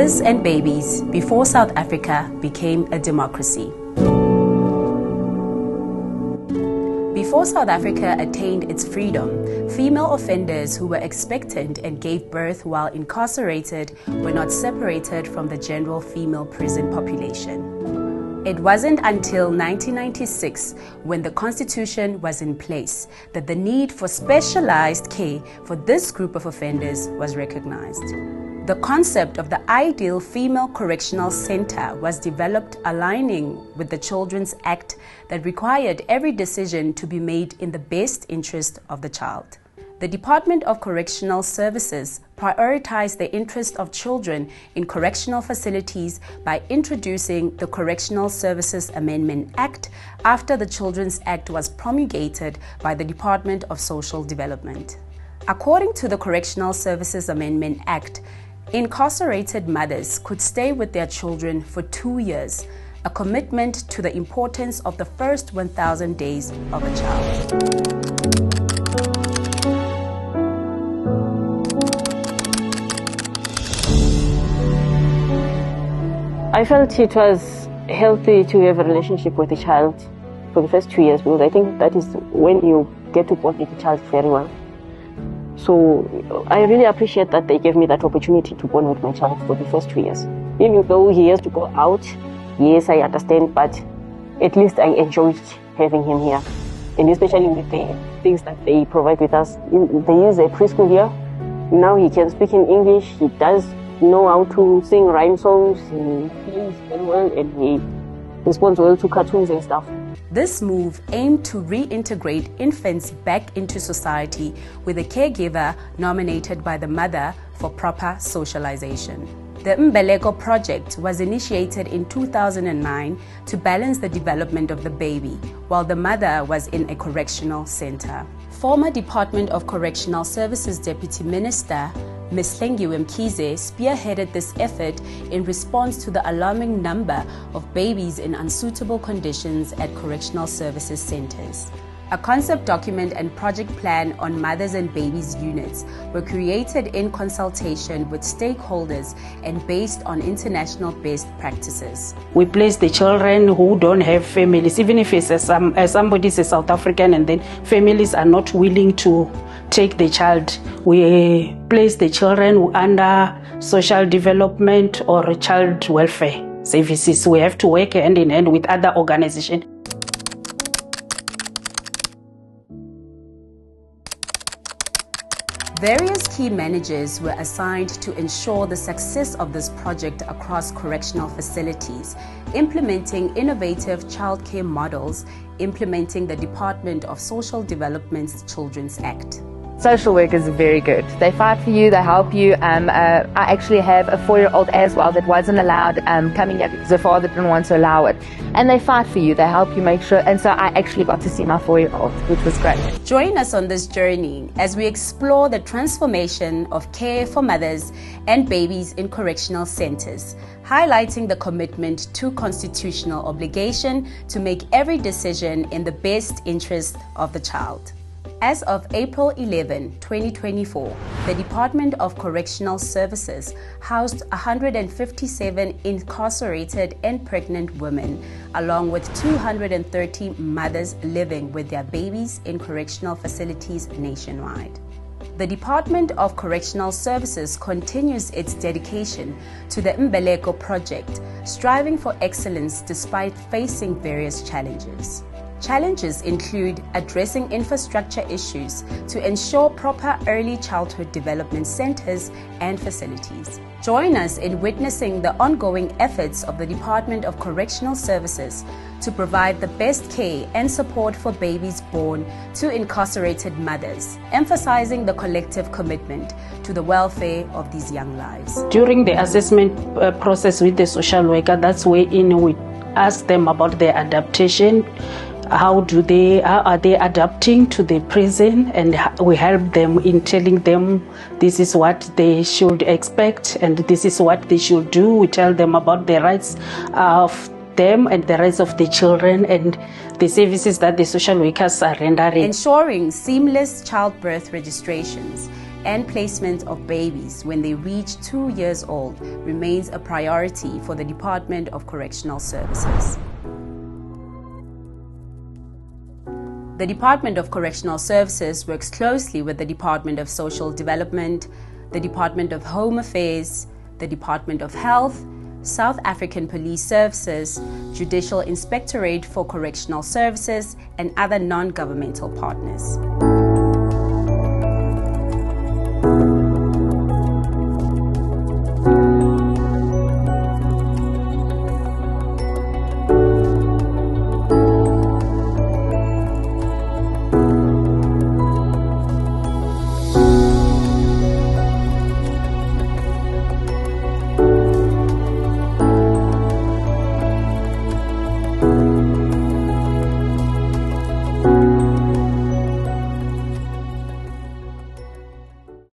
Mothers and babies before South Africa became a democracy. Before South Africa attained its freedom, female offenders who were expectant and gave birth while incarcerated were not separated from the general female prison population. It wasn't until 1996, when the Constitution was in place, that the need for specialized care for this group of offenders was recognized. The concept of the ideal female correctional center was developed aligning with the Children's Act that required every decision to be made in the best interest of the child. The Department of Correctional Services prioritized the interest of children in correctional facilities by introducing the Correctional Services Amendment Act after the Children's Act was promulgated by the Department of Social Development. According to the Correctional Services Amendment Act, incarcerated mothers could stay with their children for 2 years, a commitment to the importance of the first 1,000 days of a child. I felt it was healthy to have a relationship with the child for the first 2 years, because I think that is when you get to bond with the child very well. So I really appreciate that they gave me that opportunity to bond with my child for the first 2 years. Even though he has to go out, yes, I understand, but at least I enjoyed having him here. And especially with the things that they provide with us. There is a preschool here. Now he can speak in English. He does know how to sing rhyme songs. He plays very well, and he responds well to cartoons and stuff. This move aimed to reintegrate infants back into society with a caregiver nominated by the mother for proper socialization. The Mbeleko project was initiated in 2009 to balance the development of the baby while the mother was in a correctional center. Former Department of Correctional Services Deputy Minister Ms. Hlengiwe Mkhize spearheaded this effort in response to the alarming number of babies in unsuitable conditions at correctional services centers. A concept document and project plan on mothers and babies units were created in consultation with stakeholders and based on international best practices. We place the children who don't have families, even if it's somebody is a South African and then families are not willing to take the child. We place the children under social development or child welfare services. We have to work hand in hand with other organizations. Various key managers were assigned to ensure the success of this project across correctional facilities, implementing innovative childcare models, implementing the Department of Social Development's Children's Act. Social work is very good. They fight for you, they help you. I actually have a 4-year-old as well that wasn't allowed coming here because the father didn't want to allow it. And they fight for you, they help you make sure. And so I actually got to see my 4-year-old, which was great. Join us on this journey as we explore the transformation of care for mothers and babies in correctional centers, highlighting the commitment to constitutional obligation to make every decision in the best interest of the child. As of April 11, 2024, the Department of Correctional Services housed 157 incarcerated and pregnant women, along with 230 mothers living with their babies in correctional facilities nationwide. The Department of Correctional Services continues its dedication to the Mbeleko project, striving for excellence despite facing various challenges. Challenges include addressing infrastructure issues to ensure proper early childhood development centers and facilities. Join us in witnessing the ongoing efforts of the Department of Correctional Services to provide the best care and support for babies born to incarcerated mothers, emphasizing the collective commitment to the welfare of these young lives. During the assessment process with the social worker, that's wherein we ask them about their adaptation. How are they adapting to the prison, and we help them in telling them this is what they should expect and this is what they should do. We tell them about the rights of them and the rights of the children and the services that the social workers are rendering. Ensuring seamless childbirth registrations and placement of babies when they reach 2 years old remains a priority for the Department of Correctional Services. The Department of Correctional Services works closely with the Department of Social Development, the Department of Home Affairs, the Department of Health, South African Police Services, Judicial Inspectorate for Correctional Services, and other non-governmental partners.